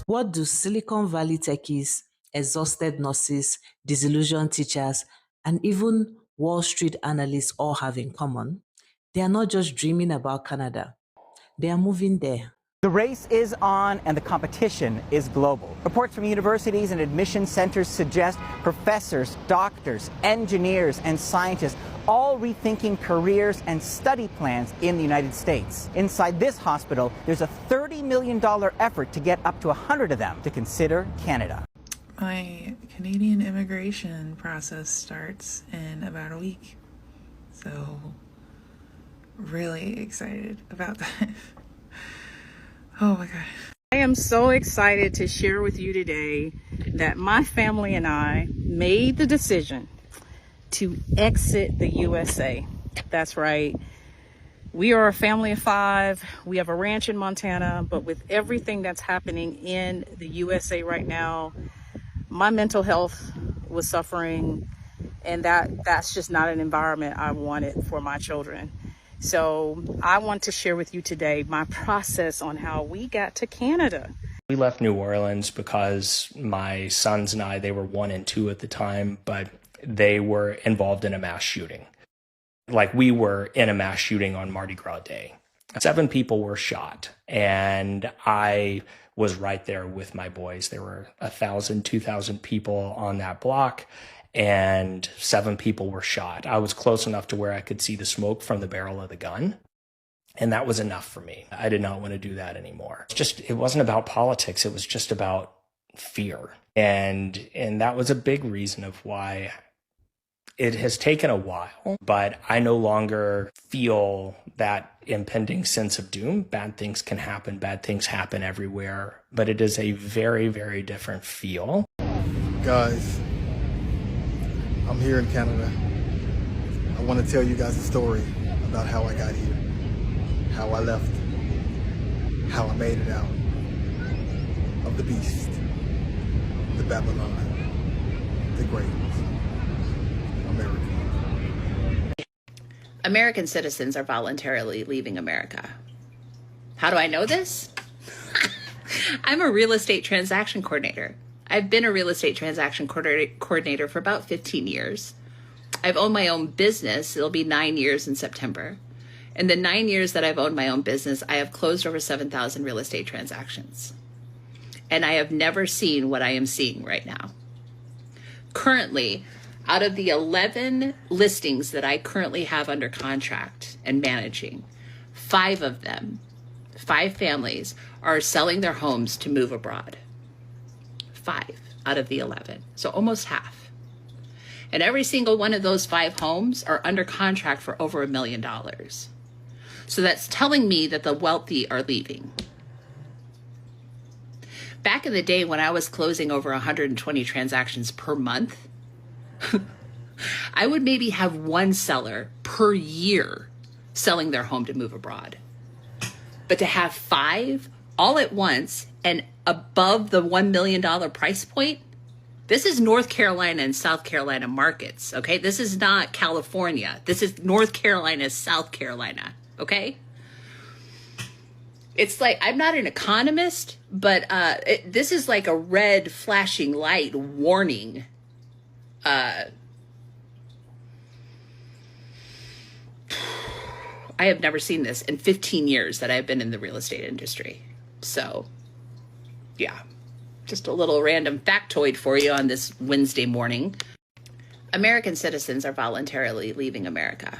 What do Silicon Valley techies, exhausted nurses, disillusioned teachers, and even Wall Street analysts all have in common? They are not just dreaming about Canada, they are moving there. The race is on and the competition is global. Reports from universities and admission centers suggest professors, doctors, engineers, and scientists all rethinking careers and study plans in the United States. Inside this hospital, there's a $30 million effort to get up to 100 of them to consider Canada. My Canadian immigration process starts in about a week. So, really excited about that. Oh my God. I am so excited to share with you today that my family and I made the decision to exit the USA. That's right. We are a family of 5. We have a ranch in Montana, but with everything that's happening in the USA right now, my mental health was suffering, and that's just not an environment I wanted for my children. So I want to share with you today my process on how we got to Canada. We left New Orleans because my sons and I, they were 1 and 2 at the time, but they were involved in a mass shooting. Like, we were in a mass shooting on Mardi Gras Day. 7 people were shot, and I was right there with my boys. There were 1,000, 2,000 people on that block, and 7 people were shot. I was close enough to where I could see the smoke from the barrel of the gun, and that was enough for me. I did not want to do that anymore. It wasn't about politics. It was just about fear. And that was a big reason of why it has taken a while, but I no longer feel that impending sense of doom. Bad things can happen. Bad things happen everywhere, but it is a very, very different feel. Guys, I'm here in Canada. I want to tell you guys a story about how I got here, how I left, how I made it out of the beast, the Babylon, the great America. American citizens are voluntarily leaving America. How do I know this? I'm a real estate transaction coordinator. I've been a real estate transaction coordinator for about 15 years. I've owned my own business. It'll be 9 years in September. In the 9 years that I've owned my own business, I have closed over 7,000 real estate transactions. And I have never seen what I am seeing right now. Currently, out of the 11 listings that I currently have under contract and managing, 5 of them, 5 families, are selling their homes to move abroad. 5 out of the 11, so almost half. And every single one of those 5 homes are under contract for over $1 million. So that's telling me that the wealthy are leaving. Back in the day when I was closing over 120 transactions per month, I would maybe have 1 seller per year selling their home to move abroad. But to have 5 all at once and above the $1 million price point, this is North Carolina and South Carolina markets, okay? This is not California. This is North Carolina, South Carolina, okay? It's like, I'm not an economist, but this is like a red flashing light warning. I have never seen this in 15 years that I've been in the real estate industry. So, yeah, just a little random factoid for you on this Wednesday morning. American citizens are voluntarily leaving America.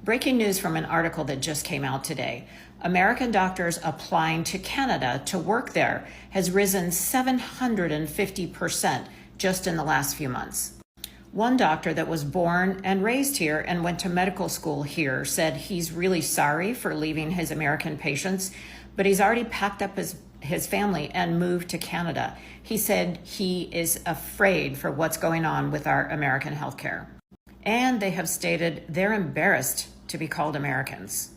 Breaking news from an article that just came out today. American doctors applying to Canada to work there has risen 750% just in the last few months. One doctor that was born and raised here and went to medical school here said he's really sorry for leaving his American patients, but he's already packed up his family and moved to Canada. He said he is afraid for what's going on with our American healthcare. And they have stated they're embarrassed to be called Americans.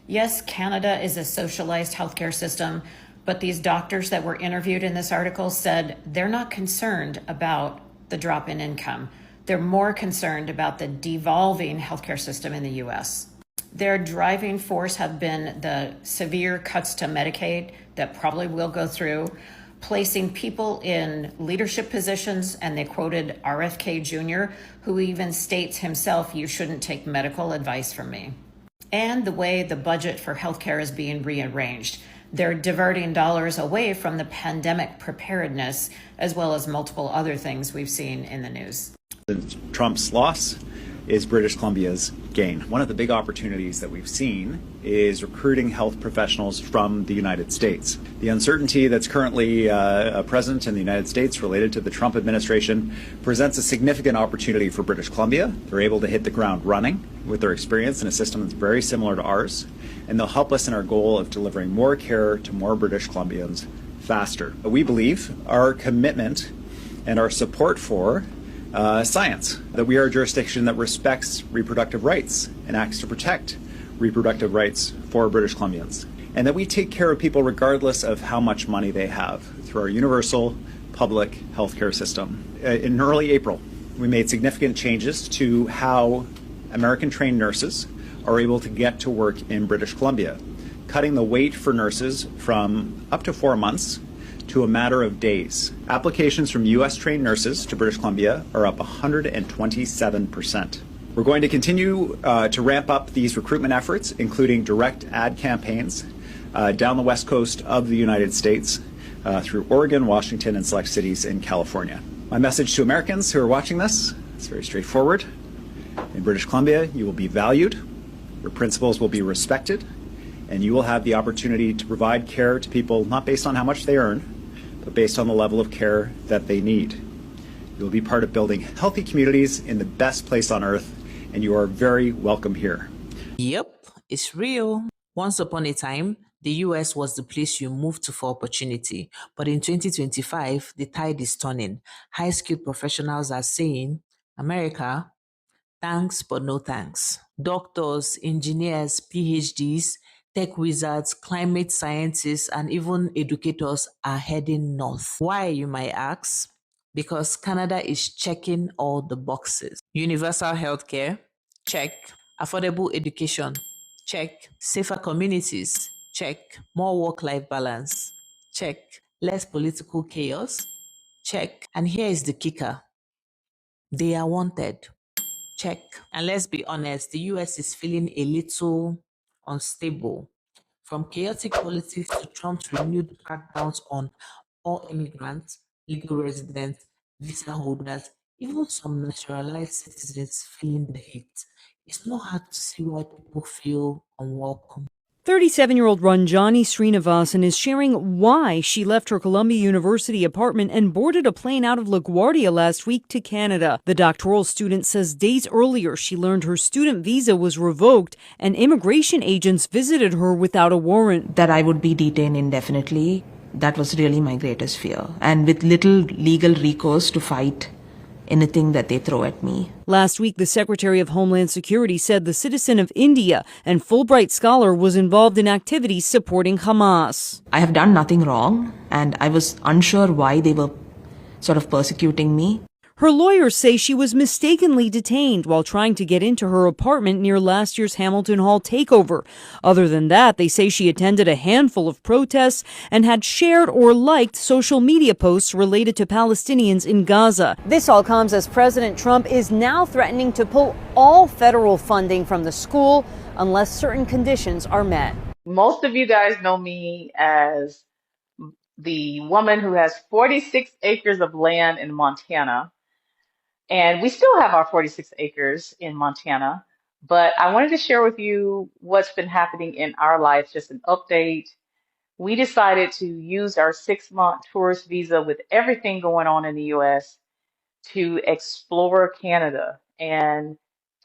Yes, Canada is a socialized healthcare system, but these doctors that were interviewed in this article said they're not concerned about the drop in income. They're more concerned about the devolving healthcare system in the U.S. Their driving force have been the severe cuts to Medicaid that probably will go through, placing people in leadership positions, and they quoted RFK Jr., who even states himself, "You shouldn't take medical advice from me." And the way the budget for healthcare is being rearranged. They're diverting dollars away from the pandemic preparedness, as well as multiple other things we've seen in the news. Trump's loss is British Columbia's gain. One of the big opportunities that we've seen is recruiting health professionals from the United States. The uncertainty that's currently present in the United States related to the Trump administration presents a significant opportunity for British Columbia. They're able to hit the ground running with their experience in a system that's very similar to ours, and they'll help us in our goal of delivering more care to more British Columbians faster. We believe our commitment and our support for science, that we are a jurisdiction that respects reproductive rights and acts to protect reproductive rights for British Columbians, and that we take care of people regardless of how much money they have through our universal public healthcare system. In early April, we made significant changes to how American-trained nurses are able to get to work in British Columbia, cutting the wait for nurses from up to 4 months to a matter of days. Applications from U.S. trained nurses to British Columbia are up 127%. We're going to continue to ramp up these recruitment efforts, including direct ad campaigns down the west coast of the United States through Oregon, Washington, and select cities in California. My message to Americans who are watching this is very straightforward. In British Columbia, you will be valued, your principles will be respected, and you will have the opportunity to provide care to people not based on how much they earn, but based on the level of care that they need. You'll be part of building healthy communities in the best place on earth, and you are very welcome here. Yep, it's real. Once upon a time, the US was the place you moved to for opportunity. But in 2025, the tide is turning. High-skilled professionals are saying, America, thanks, but no thanks. Doctors, engineers, PhDs, tech wizards, climate scientists, and even educators are heading north. Why, you might ask? Because Canada is checking all the boxes. Universal healthcare, check. Affordable education, check. Safer communities, check. More work-life balance, check. Less political chaos, check. And here is the kicker. They are wanted. Check. And let's be honest, the US is feeling a little unstable. From chaotic politics to Trump's renewed crackdowns on all immigrants, legal residents, visa holders, even some naturalized citizens feeling the heat. It's not hard to see why people feel unwelcome. 37-year-old Ranjani Srinivasan is sharing why she left her Columbia University apartment and boarded a plane out of LaGuardia last week to Canada. The doctoral student says days earlier she learned her student visa was revoked and immigration agents visited her without a warrant. That I would be detained indefinitely, that was really my greatest fear. And with little legal recourse to fight anything that they throw at me. Last week, the Secretary of Homeland Security said the citizen of India and Fulbright scholar was involved in activities supporting Hamas. I have done nothing wrong, and I was unsure why they were sort of persecuting me. Her lawyers say she was mistakenly detained while trying to get into her apartment near last year's Hamilton Hall takeover. Other than that, they say she attended a handful of protests and had shared or liked social media posts related to Palestinians in Gaza. This all comes as President Trump is now threatening to pull all federal funding from the school unless certain conditions are met. Most of you guys know me as the woman who has 46 acres of land in Montana. And we still have our 46 acres in Montana, but I wanted to share with you what's been happening in our life, just an update. We decided to use our 6-month tourist visa with everything going on in the US to explore Canada. And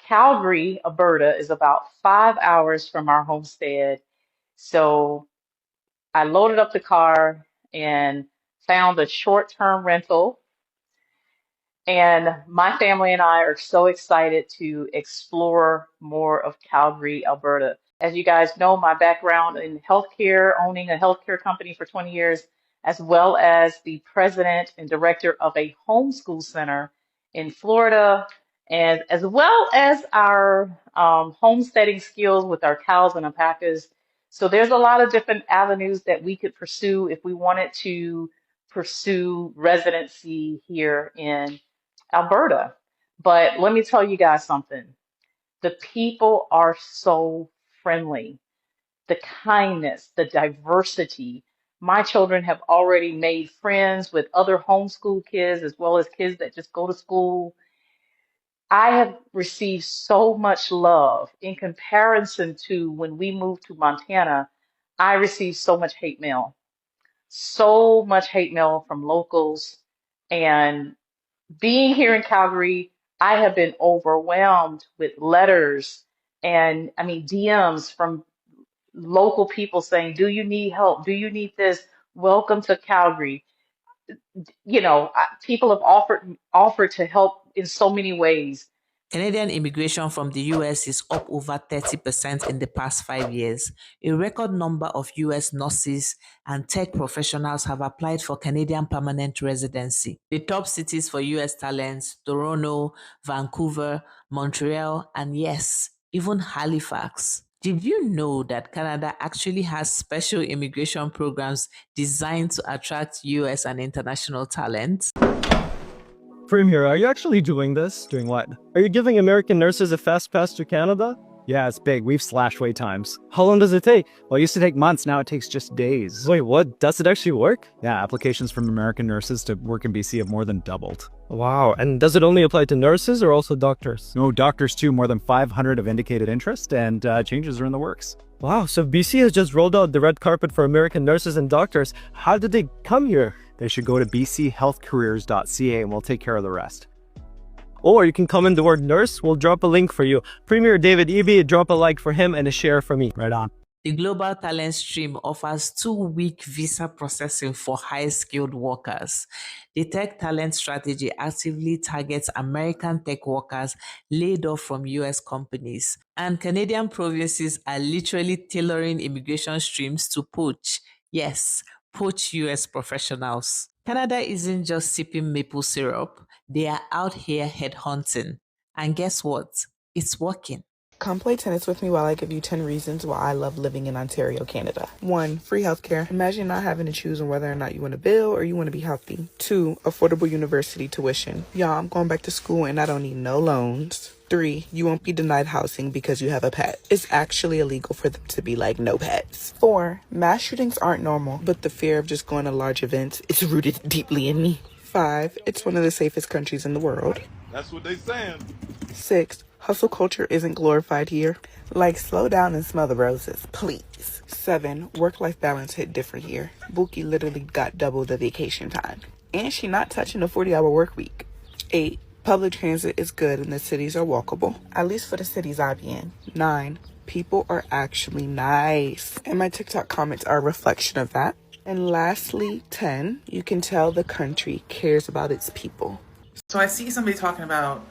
Calgary, Alberta is about 5 hours from our homestead. So I loaded up the car and found a short-term rental. And my family and I are so excited to explore more of Calgary, Alberta. As you guys know, my background in healthcare, owning a healthcare company for 20 years, as well as the president and director of a homeschool center in Florida, and as well as our homesteading skills with our cows and alpacas. So there's a lot of different avenues that we could pursue if we wanted to pursue residency here in Alberta. But let me tell you guys something. The people are so friendly, the kindness, the diversity. My children have already made friends with other homeschool kids as well as kids that just go to school. I have received so much love in comparison to when we moved to Montana. I received so much hate mail from locals. And being here in Calgary, I have been overwhelmed with letters and I mean DMs from local people saying, "Do you need help? Do you need this? Welcome to Calgary." People have offered to help in so many ways. Canadian immigration from the US is up over 30% in the past 5 years. A record number of US nurses and tech professionals have applied for Canadian permanent residency. The top cities for US talents: Toronto, Vancouver, Montreal, and yes, even Halifax. Did you know that Canada actually has special immigration programs designed to attract US and international talent? Premier, are you actually doing this? Doing what? Are you giving American nurses a fast pass to Canada? Yeah, it's big. We've slashed wait times. How long does it take? Well, it used to take months. Now it takes just days. Wait, what? Does it actually work? Yeah, applications from American nurses to work in BC have more than doubled. Wow. And does it only apply to nurses or also doctors? No, doctors too. More than 500 have indicated interest, and changes are in the works. Wow, so BC has just rolled out the red carpet for American nurses and doctors. How did they come here? They should go to bchealthcareers.ca and we'll take care of the rest. Or you can comment the word nurse. We'll drop a link for you. Premier David Eby, drop a like for him and a share for me. Right on. The Global Talent Stream offers 2-week visa processing for high-skilled workers. The Tech Talent Strategy actively targets American tech workers laid off from US companies, and Canadian provinces are literally tailoring immigration streams to poach US professionals. Canada isn't just sipping maple syrup, they are out here headhunting. And guess what? It's working. Come play tennis with me while I give you 10 reasons why I love living in Ontario, Canada. 1. Free healthcare. Imagine not having to choose on whether or not you want to bill or you want to be healthy. 2. Affordable university tuition. Y'all, I'm going back to school and I don't need no loans. 3. You won't be denied housing because you have a pet. It's actually illegal for them to be like no pets. 4. Mass shootings aren't normal, but the fear of just going to large events is rooted deeply in me. 5. It's one of the safest countries in the world. That's what they saying. 6. Hustle culture isn't glorified here. Like, slow down and smell the roses, please. 7. Work-life balance hit different here. Buki literally got double the vacation time. And she not touching a 40-hour work week. 8. Public transit is good and the cities are walkable. At least for the cities I be in. 9. People are actually nice. And my TikTok comments are a reflection of that. And lastly, 10. You can tell the country cares about its people. So I see somebody talking about,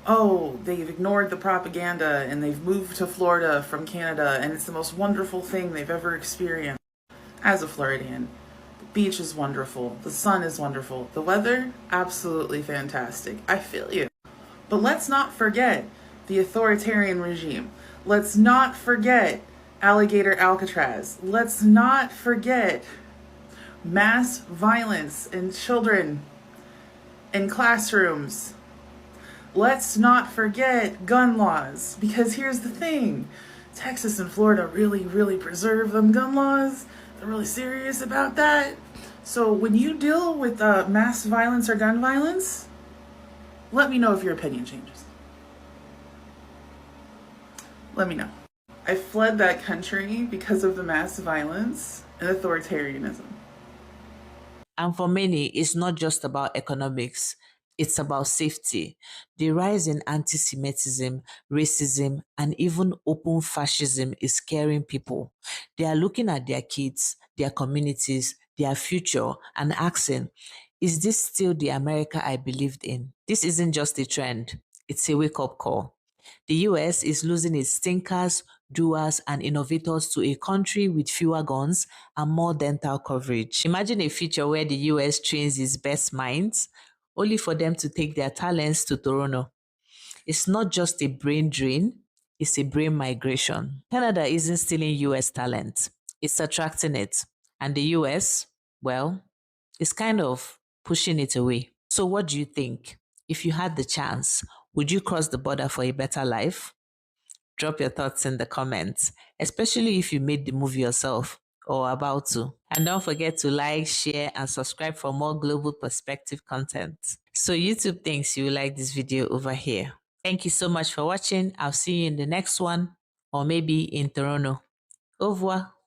oh, they've ignored the propaganda and they've moved to Florida from Canada and it's the most wonderful thing they've ever experienced. As a Floridian, the beach is wonderful, the sun is wonderful, the weather, absolutely fantastic. I feel you. But let's not forget the authoritarian regime. Let's not forget Alligator Alcatraz. Let's not forget mass violence in children in classrooms. Let's not forget gun laws, because here's the thing. Texas and Florida really preserve them gun laws. They're really serious about that. So when you deal with mass violence or gun violence, let me know if your opinion changes. Let me know. I fled that country because of the mass violence and authoritarianism. And for many, it's not just about economics. It's about safety. The rise in antisemitism, racism, and even open fascism is scaring people. They are looking at their kids, their communities, their future, and asking, is this still the America I believed in? This isn't just a trend, it's a wake-up call. The US is losing its thinkers, doers, and innovators to a country with fewer guns and more dental coverage. Imagine a future where the US trains its best minds, only for them to take their talents to Toronto. It's not just a brain drain, it's a brain migration. Canada isn't stealing US talent, it's attracting it. And the US, well, It's kind of pushing it away. So what do you think? If you had the chance, would you cross the border for a better life? Drop your thoughts in the comments, especially if you made the move yourself or about to. And don't forget to like, share, and subscribe for more global perspective content. So YouTube thinks you like this video over here. Thank you so much for watching. I'll see you in the next one, or maybe in Toronto. Au revoir.